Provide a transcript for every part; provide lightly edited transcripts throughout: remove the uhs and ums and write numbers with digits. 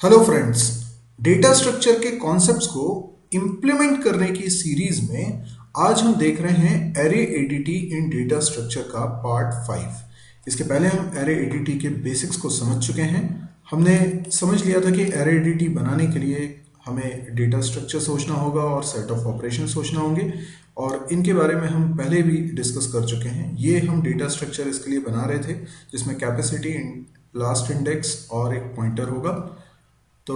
Hello friends, data structure के concepts को implement करने की सीरीज में आज हम देख रहे हैं एरे एडीटी इन डेटा स्ट्रक्चर का पार्ट 5। इसके पहले हम एरे एडीटी के बेसिक्स को समझ चुके हैं। हमने समझ लिया था कि एरे एडीटी बनाने के लिए हमें डेटा स्ट्रक्चर सोचना होगा और सेट ऑफ ऑपरेशन सोचना होंगे, और इनके बारे में हम पहले भी डिस्कस कर चुके हैं। ये हम डेटा स्ट्रक्चर इसके लिए बना रहे थे जिसमें कैपेसिटी, लास्ट इंडेक्स और एक पॉइंटर होगा। तो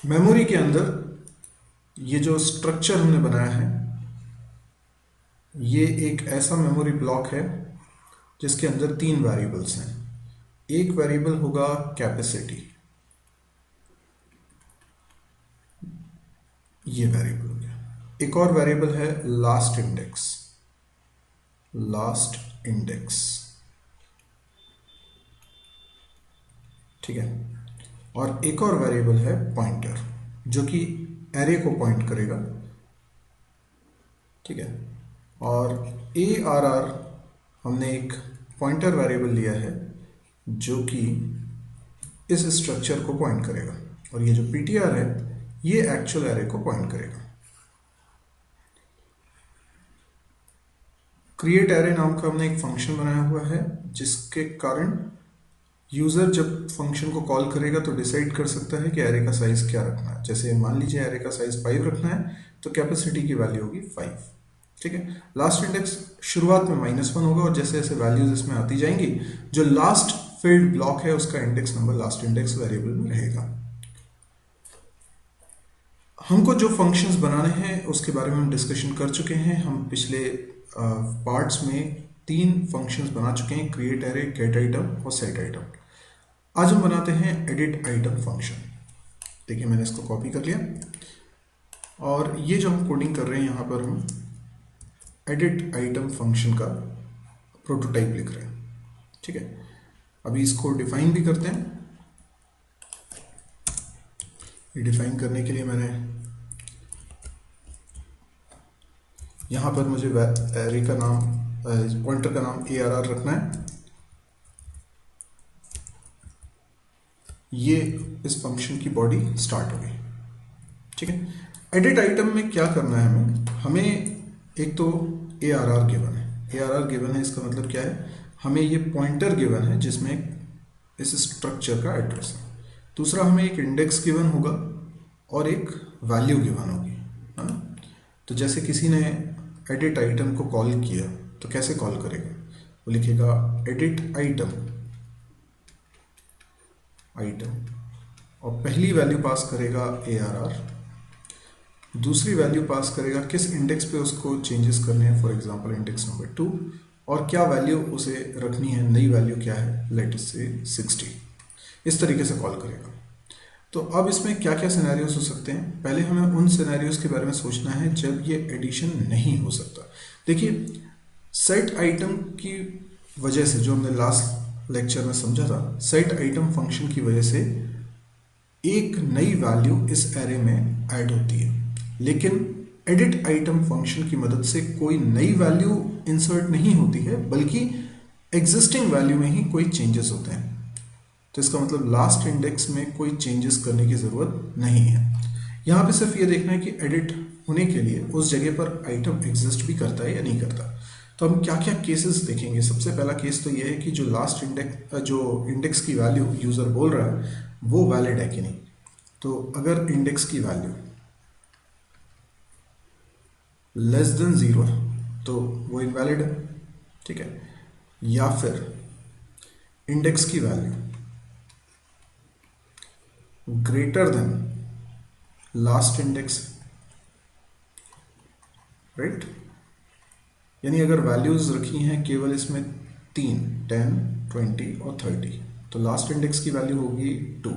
मेमोरी के अंदर ये जो स्ट्रक्चर हमने बनाया है, ये एक ऐसा मेमोरी ब्लॉक है जिसके अंदर 3 वेरिएबल्स हैं। एक वेरिएबल होगा कैपेसिटी, ये वेरिएबल हो गया। एक और वेरिएबल है लास्ट इंडेक्स, लास्ट इंडेक्स, ठीक है। और एक और वेरिएबल है पॉइंटर, जो कि एरे को पॉइंट करेगा, ठीक है। और ARR हमने एक पॉइंटर वेरिएबल लिया है जो कि इस स्ट्रक्चर को पॉइंट करेगा, और ये जो PTR है ये एक्चुअल एरे को पॉइंट करेगा। क्रिएट एरे नाम का हमने एक फंक्शन बनाया हुआ है जिसके कारण यूजर जब फंक्शन को कॉल करेगा तो डिसाइड कर सकता है कि एरे का साइज क्या रखना है। जैसे मान लीजिए एरे का साइज 5 रखना है तो कैपेसिटी की वैल्यू होगी 5, ठीक है। लास्ट इंडेक्स शुरुआत में -1 होगा, और जैसे जैसे वैल्यूज इसमें आती जाएंगी जो लास्ट फील्ड ब्लॉक है उसका index number last index variable में रहेगा। हमको जो फंक्शंस बनाने हैं उसके बारे में हम डिस्कशन कर चुके हैं। हम पिछले पार्ट्स में 3 फंक्शंस बना चुके हैं, क्रिएट एरे, गेट आइटम और सेट आइटम। आज हम बनाते हैं एडिट आइटम फंक्शन। देखिए मैंने इसको कॉपी कर लिया, और ये जो हम कोडिंग कर रहे हैं यहाँ पर हम एडिट आइटम फंक्शन का प्रोटोटाइप लिख रहे हैं, ठीक है। अभी इसको डिफाइन भी करते हैं। ये डिफाइन करने के लिए मैंने यहाँ पर मुझे एरे का नाम, पॉइंटर का नाम ARR रखना है। ये इस फंक्शन की बॉडी स्टार्ट हो गई, ठीक है। एडिट आइटम में क्या करना है हमें एक तो ARR गिवन है। ARR गिवन है, इसका मतलब क्या है, हमें ये पॉइंटर गिवन है जिसमें इस स्ट्रक्चर का एड्रेस है। दूसरा हमें एक इंडेक्स गिवन होगा और एक वैल्यू गिवन होगी, है ना। तो जैसे किसी ने एडिट आइटम को कॉल किया तो कैसे कॉल करेगा, वो लिखेगा एडिट आइटम, और पहली वैल्यू पास करेगा ARR, दूसरी वैल्यू पास करेगा किस इंडेक्स पे उसको चेंजेस करने हैं, फॉर एग्जांपल इंडेक्स नंबर 2, और क्या वैल्यू उसे रखनी है, नई वैल्यू क्या है, लेट अस से 60। इस तरीके से कॉल करेगा। तो अब इसमें क्या क्या सिनेरियोस हो सकते हैं, पहले हमें उन सिनेरियोस के बारे में सोचना है जब ये एडिशन नहीं हो सकता। देखिए सेट आइटम की वजह से, जो हमने लास्ट लेक्चर में समझा था, सेट आइटम फंक्शन की वजह से एक नई वैल्यू इस एरे में ऐड होती है, लेकिन एडिट आइटम फंक्शन की मदद से कोई नई वैल्यू इंसर्ट नहीं होती है, बल्कि एग्जिस्टिंग वैल्यू में ही कोई चेंजेस होते हैं। तो इसका मतलब लास्ट इंडेक्स में कोई चेंजेस करने की ज़रूरत नहीं है। यहाँ पे सिर्फ ये देखना है कि एडिट होने के लिए उस जगह पर आइटम एग्जिस्ट भी करता है या नहीं करता। तो हम क्या क्या केसेस देखेंगे। सबसे पहला केस तो ये है कि जो लास्ट इंडेक्स, जो इंडेक्स की वैल्यू यूज़र बोल रहा है वो वैलिड है कि नहीं। तो अगर इंडेक्स की वैल्यू लेस देन 0 है तो वो इनवैलिड है, ठीक है। या फिर इंडेक्स की value greater than last index, right. यानी अगर वैल्यूज रखी हैं केवल इसमें 3, 10, 20 और 30, तो लास्ट इंडेक्स की वैल्यू होगी 2।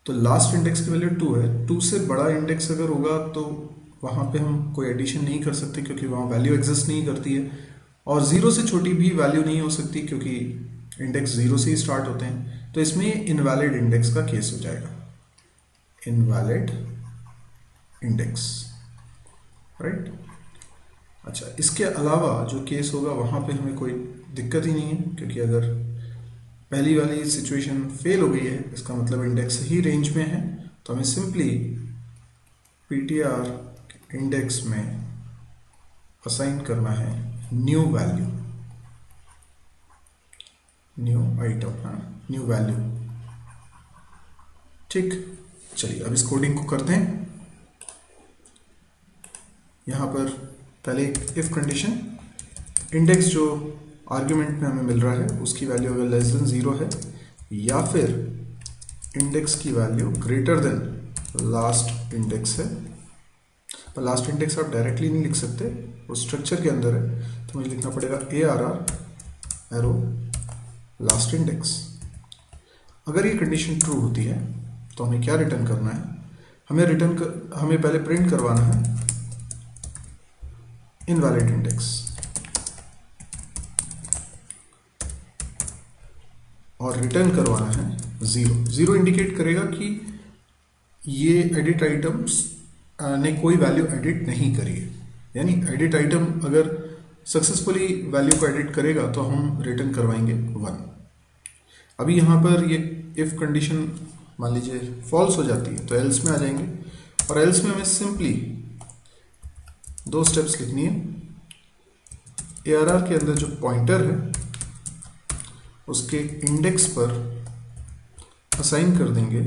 तो लास्ट इंडेक्स की वैल्यू 2 है, 2 से बड़ा इंडेक्स अगर होगा तो वहाँ पे हम कोई एडिशन नहीं कर सकते क्योंकि वहाँ वैल्यू एग्जिस्ट नहीं करती है, और 0 से छोटी भी वैल्यू नहीं हो सकती क्योंकि इंडेक्स 0 से ही स्टार्ट होते हैं। तो इसमें इनवैलिड इंडेक्स का केस हो जाएगा, इनवैलिड इंडेक्स, राइट। अच्छा, इसके अलावा जो केस होगा वहाँ पे हमें कोई दिक्कत ही नहीं है, क्योंकि अगर पहली वाली सिचुएशन फेल हो गई है, इसका मतलब इंडेक्स ही रेंज में है, तो हमें सिंपली ptr इंडेक्स में असाइन करना है new value, new item, new value. ठीक, चलिए अब इस कोडिंग को करते हैं। यहां पर पहले एक इफ कंडीशन, इंडेक्स जो आर्ग्यूमेंट में हमें मिल रहा है उसकी वैल्यू अगर लेस देन 0 है या फिर इंडेक्स की value greater than last index है। पर लास्ट इंडेक्स आप डायरेक्टली नहीं लिख सकते, वो स्ट्रक्चर के अंदर है, तो मुझे लिखना पड़ेगा ARR एरो लास्ट इंडेक्स। अगर ये कंडीशन ट्रू होती है तो हमें क्या रिटर्न करना है, हमें पहले प्रिंट करवाना है इनवैलिड इंडेक्स और रिटर्न करवाना है 0। 0 इंडिकेट करेगा कि ये एडिट आइटम्स ने कोई वैल्यू एडिट नहीं करी है, यानी एडिट आइटम अगर सक्सेसफुली वैल्यू को एडिट करेगा तो हम रिटर्न करवाएंगे 1। अभी यहाँ पर ये इफ कंडीशन मान लीजिए फॉल्स हो जाती है तो एल्स में आ जाएंगे, और एल्स में हमें सिंपली 2 स्टेप्स लिखनी है। ARR के अंदर जो पॉइंटर है उसके इंडेक्स पर असाइन कर देंगे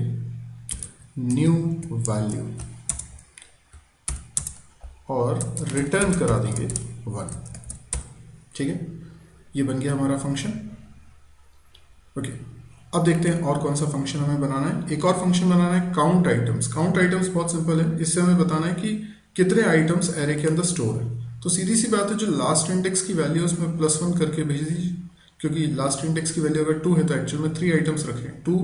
न्यू वैल्यू और रिटर्न करा देंगे 1। ठीक है, ये बन गया हमारा फंक्शन। ओके, अब देखते हैं और कौन सा फंक्शन हमें बनाना है। एक और फंक्शन बनाना है काउंट आइटम्स। काउंट आइटम्स बहुत सिंपल है, इससे हमें बताना है कि कितने आइटम्स एरे के अंदर स्टोर है। तो सीधी सी बात है, जो लास्ट इंडेक्स की वैल्यू है उसमें +1 करके भेज दीजिए, क्योंकि लास्ट इंडेक्स की वैल्यू अगर 2 है तो एक्चुअल में 3 आइटम्स रखें। 2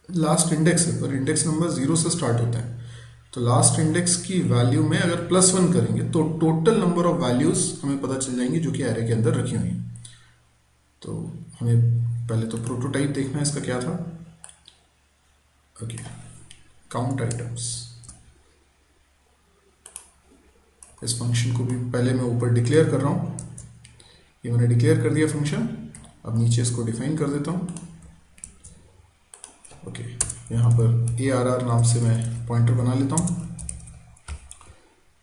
लास्ट इंडेक्स है पर इंडेक्स नंबर 0 से स्टार्ट होता है, तो लास्ट इंडेक्स की वैल्यू में अगर +1 करेंगे तो टोटल नंबर ऑफ वैल्यूज हमें पता चल जाएंगी जो कि एरे के अंदर रखी हुई हैं। तो हमें पहले तो प्रोटोटाइप देखना है इसका क्या था। ओके, काउंट आइटम्स, इस फंक्शन को भी पहले मैं ऊपर डिक्लेयर कर रहा हूँ, ये मैंने डिक्लेयर कर दिया फंक्शन। अब नीचे इसको डिफाइन कर देता हूँ। ओके, यहाँ पर ARR नाम से मैं पॉइंटर बना लेता हूँ।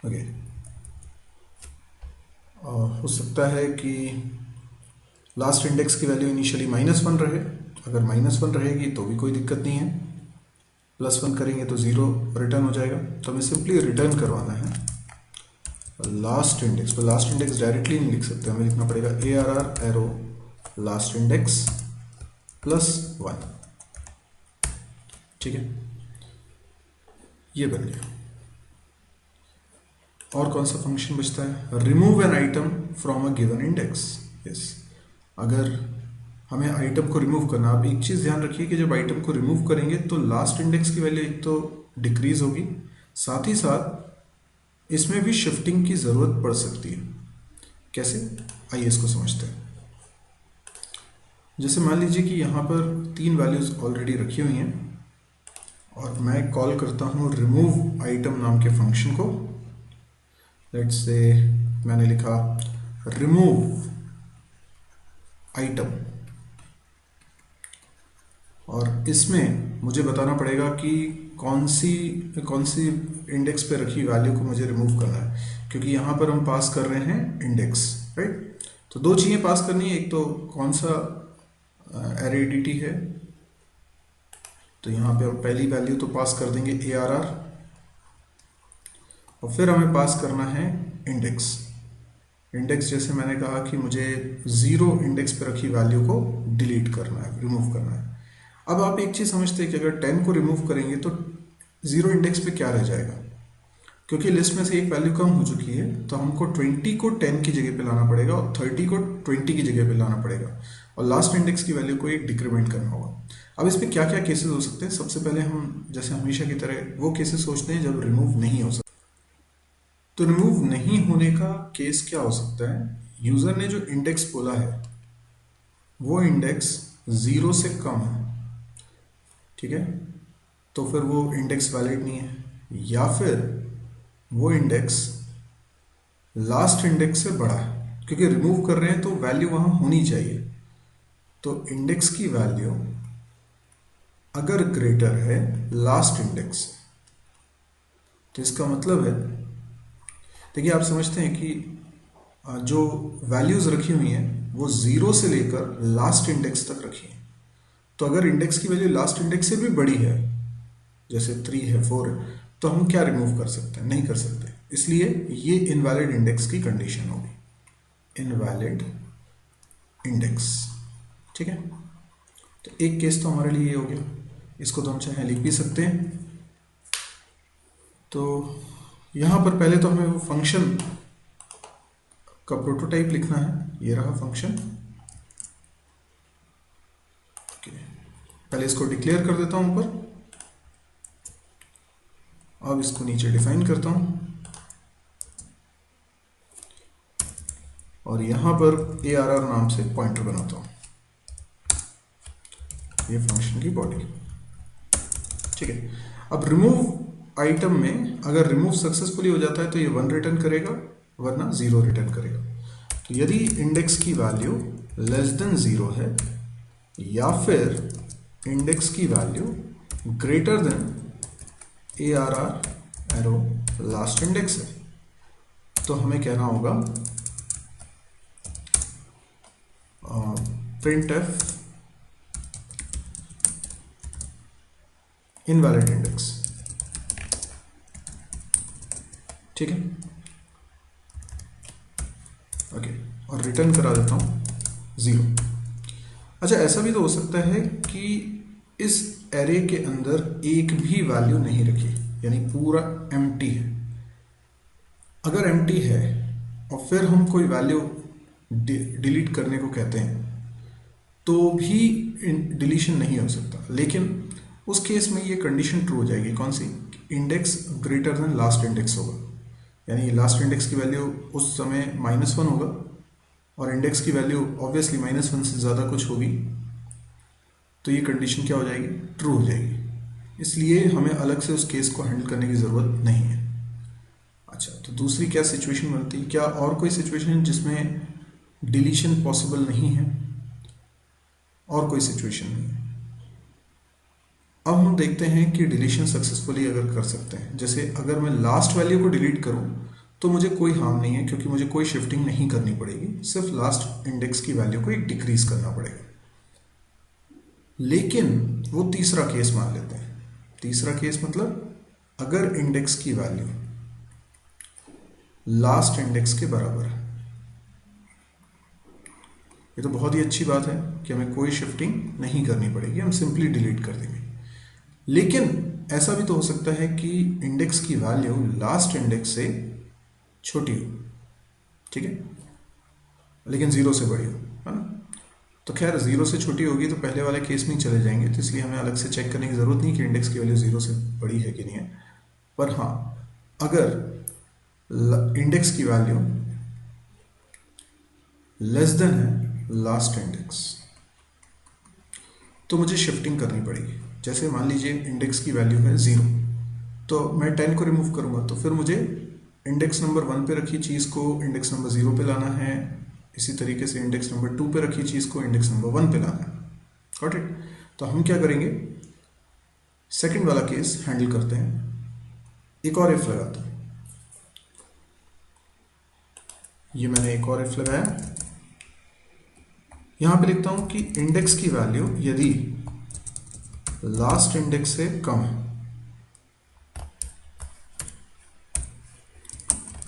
ओके, हो सकता है कि लास्ट इंडेक्स की वैल्यू इनिशियली -1 रहे, अगर -1 रहेगी तो भी कोई दिक्कत नहीं है, +1 करेंगे तो 0 रिटर्न हो जाएगा। तो हमें सिंपली रिटर्न करवाना है लास्ट इंडेक्स। तो लास्ट इंडेक्स डायरेक्टली नहीं लिख सकते, हमें लिखना पड़ेगा ARR एरो लास्ट इंडेक्स +1। ठीक है, ये बन गया। और कौन सा फंक्शन बचता है, remove an item from a given index. Yes, अगर हमें आइटम को रिमूव करना, आप एक चीज़ ध्यान रखिए कि जब आइटम को रिमूव करेंगे तो लास्ट इंडेक्स की वैल्यू एक तो डिक्रीज होगी, साथ ही साथ इसमें भी शिफ्टिंग की ज़रूरत पड़ सकती है। कैसे, आइए इसको समझते हैं। जैसे मान लीजिए कि यहाँ पर 3 वैल्यूज़ ऑलरेडी रखी हुई हैं और मैं कॉल करता हूँ रिमूव आइटम नाम के फंक्शन को। लेट्स से मैंने लिखा रिमूव आइटम, और इसमें मुझे बताना पड़ेगा कि कौन सी इंडेक्स पे रखी वैल्यू को मुझे रिमूव करना है, क्योंकि यहाँ पर हम पास कर रहे हैं इंडेक्स, राइट। तो 2 चीज़ें पास करनी है, एक तो कौन सा एरिडिटी है, तो यहाँ पे हम पहली वैल्यू तो पास कर देंगे ARR, और फिर हमें पास करना है इंडेक्स। इंडेक्स जैसे मैंने कहा कि मुझे 0 इंडेक्स पे रखी वैल्यू को डिलीट करना है, रिमूव करना है। अब आप एक चीज़ समझते हैं कि अगर 10 को रिमूव करेंगे तो 0 इंडेक्स पे क्या रह जाएगा, क्योंकि लिस्ट में से एक वैल्यू कम हो चुकी है, तो हमको 20 को 10 की जगह पे लाना पड़ेगा और 30 को 20 की जगह पे लाना पड़ेगा, और लास्ट इंडेक्स की वैल्यू को एक डिक्रीमेंट करना होगा। अब इस पर क्या क्या केसेस हो सकते हैं, सबसे पहले हम जैसे हमेशा की तरह वो केसेस सोचते हैं जब रिमूव नहीं हो सकता। तो रिमूव नहीं होने का केस क्या हो सकता है, यूज़र ने जो इंडेक्स बोला है वो इंडेक्स 0 से कम है, ठीक है, तो फिर वो इंडेक्स वैलिड नहीं है, या फिर वो इंडेक्स लास्ट इंडेक्स से बड़ा है, क्योंकि रिमूव कर रहे हैं तो वैल्यू वहाँ होनी चाहिए, तो इंडेक्स की वैल्यू अगर ग्रेटर है लास्ट इंडेक्स से, तो इसका मतलब है, देखिए आप समझते हैं कि जो वैल्यूज रखी हुई हैं वो 0 से लेकर लास्ट इंडेक्स तक रखी हैं। तो अगर इंडेक्स की वैल्यू लास्ट इंडेक्स से भी बड़ी है, जैसे 3 है, 4 है, तो हम क्या रिमूव कर सकते हैं? नहीं कर सकते। इसलिए ये इनवैलिड इंडेक्स की कंडीशन होगी, इनवैलिड इंडेक्स। ठीक है, तो एक केस तो हमारे लिए ये हो गया। इसको तो हम चाहे लिख भी सकते हैं। तो यहाँ पर पहले तो हमें वो फंक्शन का प्रोटोटाइप लिखना है। ये रहा फंक्शन। पहले इसको डिक्लेयर कर देता हूँ ऊपर, अब इसको नीचे डिफाइन करता हूँ और यहाँ पर ARR नाम से पॉइंटर बनाता हूँ, ये फंक्शन की बॉडी। ठीक है, अब रिमूव आइटम में अगर रिमूव सक्सेसफुली हो जाता है तो ये 1 रिटर्न करेगा, वरना 0 रिटर्न करेगा। तो यदि इंडेक्स की वैल्यू लेस देन 0 है या फिर इंडेक्स की value greater than ARR arrow last index है, तो हमें कहना होगा printf इनवैलिड इंडेक्स। ठीक है, ओके, और रिटर्न करा देता हूं 0। अच्छा, ऐसा भी तो हो सकता है कि इस एरे के अंदर एक भी वैल्यू नहीं रखी, यानी पूरा एम्प्टी है। अगर एम्प्टी है और फिर हम कोई वैल्यू डिलीट करने को कहते हैं तो भी डिलीशन नहीं हो सकता। लेकिन उस केस में ये कंडीशन ट्रू हो जाएगी, कौन सी? Index greater than last index होगा, यानी लास्ट इंडेक्स की वैल्यू उस समय -1 होगा और इंडेक्स की वैल्यू ऑब्वियसली -1 से ज़्यादा कुछ होगी, तो ये कंडीशन क्या हो जाएगी? ट्रू हो जाएगी। इसलिए हमें अलग से उस केस को हैंडल करने की ज़रूरत नहीं है। अच्छा, तो दूसरी क्या सिचुएशन बनती है? क्या और कोई सिचुएशन जिसमें डिलीशन पॉसिबल नहीं है? और कोई सिचुएशन नहीं है। अब हम देखते हैं कि डिलीशन सक्सेसफुली अगर कर सकते हैं। जैसे अगर मैं लास्ट वैल्यू को डिलीट करूं तो मुझे कोई हार्म नहीं है, क्योंकि मुझे कोई शिफ्टिंग नहीं करनी पड़ेगी, सिर्फ लास्ट इंडेक्स की वैल्यू को एक डिक्रीज करना पड़ेगा। लेकिन वो तीसरा केस मान लेते हैं। तीसरा केस मतलब अगर इंडेक्स की वैल्यू लास्ट इंडेक्स के बराबर है, ये तो बहुत ही अच्छी बात है कि हमें कोई शिफ्टिंग नहीं करनी पड़ेगी, हम सिंपली डिलीट कर देंगे। लेकिन ऐसा भी तो हो सकता है कि इंडेक्स की वैल्यू लास्ट इंडेक्स से छोटी हो, ठीक है, लेकिन 0 से बड़ी हो, है ना? तो खैर 0 से छोटी होगी तो पहले वाले केस में ही चले जाएंगे, तो इसलिए हमें अलग से चेक करने की ज़रूरत नहीं कि इंडेक्स की वैल्यू 0 से बड़ी है कि नहीं है। पर हाँ, अगर इंडेक्स की वैल्यू लेस देन है लास्ट इंडेक्स, तो मुझे शिफ्टिंग करनी पड़ेगी। जैसे मान लीजिए इंडेक्स की वैल्यू है 0, तो मैं 10 को रिमूव करूंगा, तो फिर मुझे इंडेक्स नंबर 1 पे रखी चीज़ को इंडेक्स नंबर 0 पे लाना है। इसी तरीके से इंडेक्स नंबर 2 पे रखी चीज़ को इंडेक्स नंबर 1 पे लाना है। Got it? तो हम क्या करेंगे, सेकंड वाला केस हैंडल करते हैं। एक और इफ लगाते हैं। ये मैंने एक और इफ लगाया, यहां पे लिखता हूं कि इंडेक्स की वैल्यू यदि लास्ट इंडेक्स से कम है,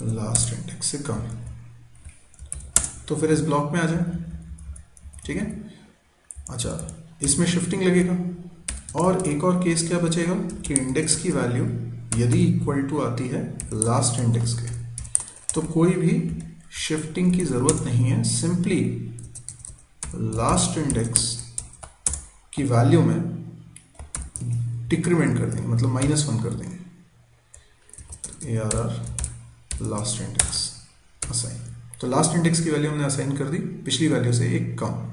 लास्ट इंडेक्स से कम है, तो फिर इस ब्लॉक में आ जाए। ठीक है, अच्छा, इसमें शिफ्टिंग लगेगा। और एक और केस क्या बचेगा कि इंडेक्स की वैल्यू यदि इक्वल टू आती है लास्ट इंडेक्स के, तो कोई भी शिफ्टिंग की जरूरत नहीं है, सिंपली लास्ट इंडेक्स की वैल्यू में डिक्रीमेंट कर देंगे, मतलब -1 कर देंगे। ARR लास्ट इंडेक्स असाइन, तो लास्ट इंडेक्स की वैल्यू हमने असाइन कर दी पिछली वैल्यू से एक कम।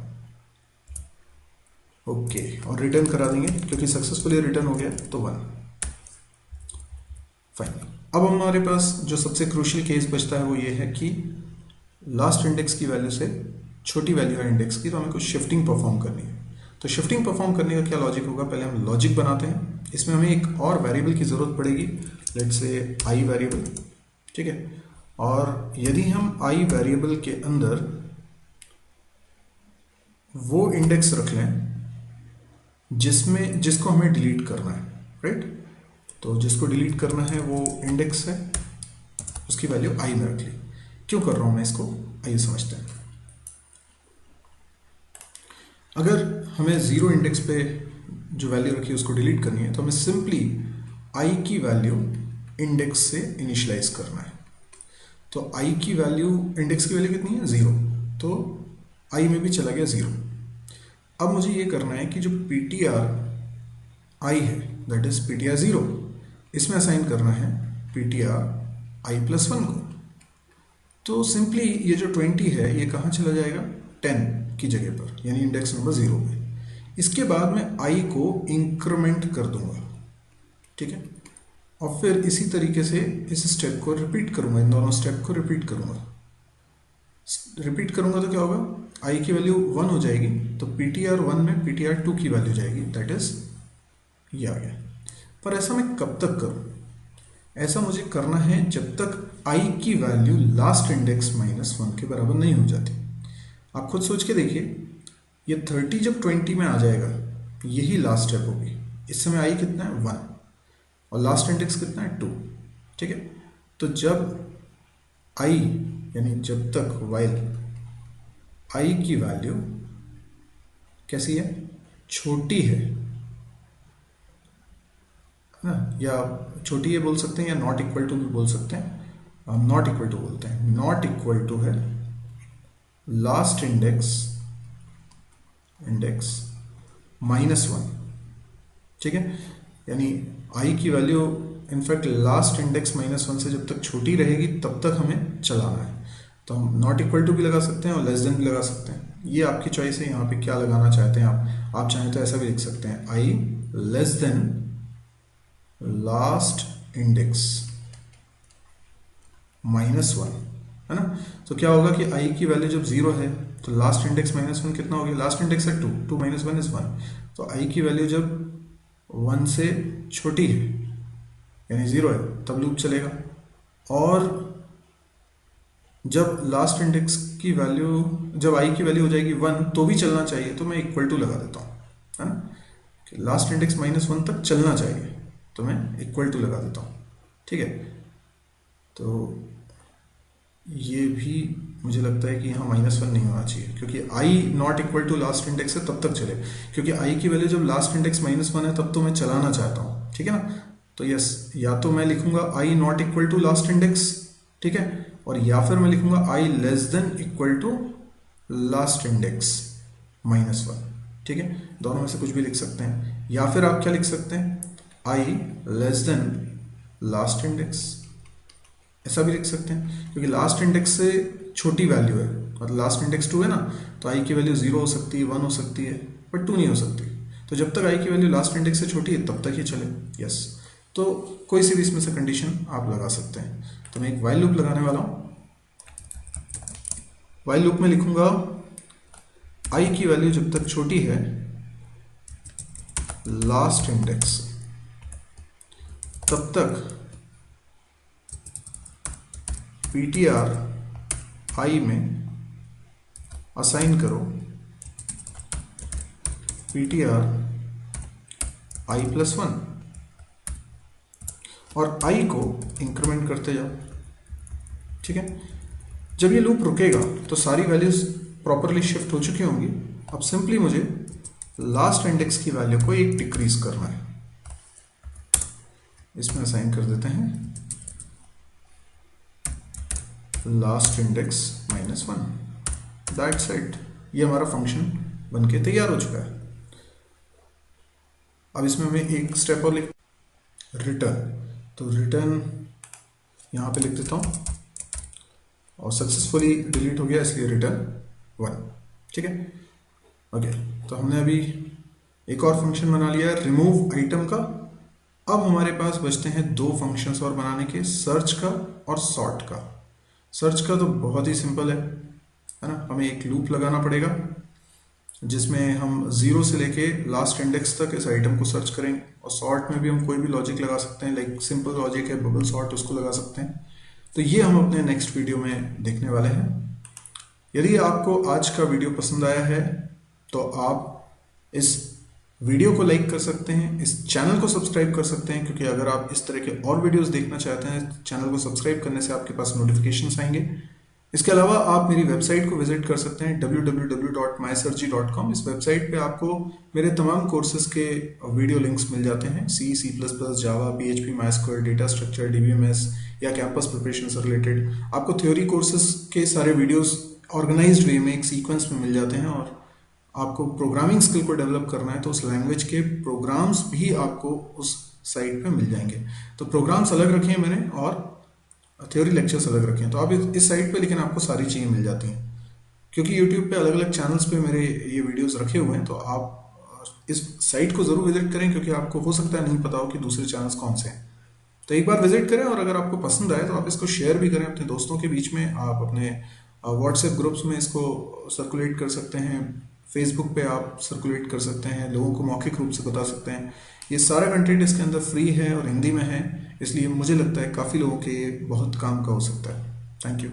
ओके, और रिटर्न करा देंगे क्योंकि सक्सेसफुली रिटर्न हो गया, तो 1। फाइन। अब हमारे पास जो सबसे क्रूशियल केस बचता है वो ये है कि लास्ट इंडेक्स की वैल्यू से छोटी वैल्यू है इंडेक्स की, तो हमें कुछ शिफ्टिंग परफॉर्म करनी है। तो शिफ्टिंग परफॉर्म करने का क्या लॉजिक होगा, पहले हम लॉजिक बनाते हैं। इसमें हमें एक और वेरिएबल की ज़रूरत पड़ेगी, लेट्स से आई वेरिएबल, ठीक है। और यदि हम आई वेरिएबल के अंदर वो इंडेक्स रख लें जिसको हमें डिलीट करना है, राइट। तो जिसको डिलीट करना है वो इंडेक्स है, उसकी वैल्यू आई में रख ली। क्यों कर रहा हूं मैं इसको, आइए समझते हैं। अगर हमें जीरो इंडेक्स पे जो वैल्यू रखी है उसको डिलीट करनी है, तो हमें सिंपली आई की वैल्यू इंडेक्स से इनिशियलाइज करना है। तो आई की वैल्यू, इंडेक्स की वैल्यू कितनी है, जीरो, तो आई में भी चला गया जीरो। अब मुझे ये करना है कि जो पी टी आर आई है, that is P T R zero, इसमें असाइन करना है पी टी आर आई प्लस वन को। तो सिंपली ये जो 20 है ये कहाँ चला जाएगा, 10 की जगह पर, यानी इंडेक्स नंबर जीरो पे। इसके बाद मैं आई को इंक्रीमेंट कर दूंगा, ठीक है। और फिर इसी तरीके से इस स्टेप को रिपीट करूंगा, इन दोनों स्टेप को रिपीट करूंगा तो क्या होगा, आई की वैल्यू 1 हो जाएगी, तो पी टी आर 1 में पी टी आर 2 की वैल्यू जाएगी, दैट इज ये आ गया। पर ऐसा मैं कब तक करूं, ऐसा मुझे करना है जब तक आई की वैल्यू लास्ट इंडेक्स -1 के बराबर नहीं हो जाती। आप खुद सोच के देखिए, ये 30 जब 20 में आ जाएगा, यही लास्ट स्टेप होगी। इस समय आई कितना है, 1, और लास्ट इंडेक्स कितना है, 2, ठीक है। तो जब आई, यानी जब तक वाइल आई की वैल्यू कैसी है, छोटी है ना, या छोटी है बोल सकते हैं, या नॉट इक्वल टू भी बोल सकते हैं, हम नॉट इक्वल टू बोलते हैं। नॉट इक्वल टू है लास्ट इंडेक्स -1, ठीक है। यानी आई की वैल्यू इनफैक्ट लास्ट इंडेक्स -1 से जब तक छोटी रहेगी तब तक हमें चलाना है। तो हम नॉट इक्वल टू भी लगा सकते हैं और लेस देन भी लगा सकते हैं, ये आपकी चॉइस है। यहाँ पे क्या लगाना चाहते हैं आप चाहें तो ऐसा भी लिख सकते हैं, आई लेस देन लास्ट इंडेक्स -1, है ना। तो क्या होगा कि आई की वैल्यू जब जीरो है तो लास्ट इंडेक्स -1 कितना हो गया, लास्ट इंडेक्स है 2, 2 - 1 इज 1। तो आई की वैल्यू जब 1 से छोटी है यानी जीरो है तब लूप चलेगा, और जब लास्ट इंडेक्स की वैल्यू, जब आई की वैल्यू हो जाएगी 1 तो भी चलना चाहिए, तो मैं इक्वल टू लगा देता हूँ, है ना। लास्ट इंडेक्स -1 तक चलना चाहिए तो मैं इक्वल टू लगा देता हूँ, ठीक है। तो ये भी मुझे लगता है कि यहाँ -1 नहीं होना चाहिए, क्योंकि i not equal to last index है तब तक चले, क्योंकि आई की वैल्यू जब लास्ट इंडेक्स -1 है तब तो मैं चलाना चाहता हूँ, ठीक है ना। तो यस, या तो मैं लिखूंगा i not equal to last index, ठीक है, और या फिर मैं लिखूंगा i less than equal to last index -1, ठीक है। दोनों में से कुछ भी लिख सकते हैं, या फिर आप क्या लिख सकते हैं, आई लेस देन लास्ट इंडेक्स, ऐसा भी लिख सकते हैं, क्योंकि लास्ट इंडेक्स से छोटी वैल्यू है, मतलब लास्ट इंडेक्स 2 है ना, तो आई की वैल्यू 0 हो सकती है, 1 हो सकती है, बट 2 नहीं हो सकती। तो जब तक आई की वैल्यू लास्ट इंडेक्स से छोटी है तब तक ही चले, यस। तो कोई सी भी इसमें से कंडीशन आप लगा सकते हैं। तो मैं एक वाइल लूप लगाने वाला हूं। वाइल लूप में लिखूंगा आई की वैल्यू जब तक छोटी है लास्ट इंडेक्स, तब तक पीटीआर आई में असाइन करो पीटीआर आई प्लस 1, और आई को इंक्रीमेंट करते जाओ, ठीक है। जब ये लूप रुकेगा तो सारी वैल्यूज प्रॉपरली शिफ्ट हो चुकी होंगी। अब सिंपली मुझे लास्ट इंडेक्स की वैल्यू को एक डिक्रीज करना है, इसमें असाइन कर देते हैं लास्ट इंडेक्स -1, दैट्स इट। ये हमारा फंक्शन बनके तैयार हो चुका है। अब इसमें हमें एक स्टेप और लिख, रिटर्न। तो रिटर्न यहाँ पे लिख देता हूँ, और सक्सेसफुली डिलीट हो गया इसलिए रिटर्न 1, ठीक है। ओके, तो हमने अभी एक और फंक्शन बना लिया है रिमूव आइटम का। अब हमारे पास बचते हैं दो फंक्शंस और बनाने के, सर्च का और सॉर्ट का। सर्च का तो बहुत ही सिंपल है, है ना। हमें एक लूप लगाना पड़ेगा जिसमें हम 0 से लेके लास्ट इंडेक्स तक इस आइटम को सर्च करेंगे, और सॉर्ट में भी हम कोई भी लॉजिक लगा सकते हैं, लाइक सिंपल लॉजिक है बबल सॉर्ट, उसको लगा सकते हैं। तो ये हम अपने नेक्स्ट वीडियो में देखने वाले हैं। यदि आपको आज का वीडियो पसंद आया है तो आप इस वीडियो को लाइक कर सकते हैं, इस चैनल को सब्सक्राइब कर सकते हैं, क्योंकि अगर आप इस तरह के और वीडियोस देखना चाहते हैं, चैनल को सब्सक्राइब करने से आपके पास नोटिफिकेशंस आएंगे। इसके अलावा आप मेरी वेबसाइट को विजिट कर सकते हैं www.mysurgery.com। इस वेबसाइट पे आपको मेरे तमाम कोर्सेज के वीडियो लिंक्स मिल जाते हैं, सी, सी प्लस प्लस, जावा, PHP, MySQL, data structure, DBMS या कैंपस प्रिपरेशन से रिलेटेड आपको थ्योरी कोर्सेज के सारे वीडियोस ऑर्गेनाइज्ड वे में एक सीक्वेंस में मिल जाते हैं। और आपको प्रोग्रामिंग स्किल को डेवलप करना है तो उस लैंग्वेज के प्रोग्राम्स भी आपको उस साइट पे मिल जाएंगे। तो प्रोग्राम्स अलग रखे हैं मैंने और थ्योरी लेक्चर्स अलग रखे हैं, तो आप इस साइट पे, लेकिन आपको सारी चीज़ें मिल जाती हैं, क्योंकि यूट्यूब पे अलग अलग चैनल्स पे मेरे ये वीडियोस रखे हुए हैं। तो आप इस साइट को ज़रूर विजिट करें, क्योंकि आपको हो सकता है नहीं पता हो कि दूसरे चैनल्स कौन से हैं। तो एक बार विजिट करें, और अगर आपको पसंद आए तो आप इसको शेयर भी करें अपने दोस्तों के बीच में। आप अपने व्हाट्सएप ग्रुप्स में इसको सर्कुलेट कर सकते हैं, फेसबुक पे आप सर्कुलेट कर सकते हैं, लोगों को मौखिक रूप से बता सकते हैं। ये सारा कंटेंट इसके अंदर फ्री है और हिंदी में है, इसलिए मुझे लगता है काफ़ी लोगों के ये बहुत काम का हो सकता है। Thank you.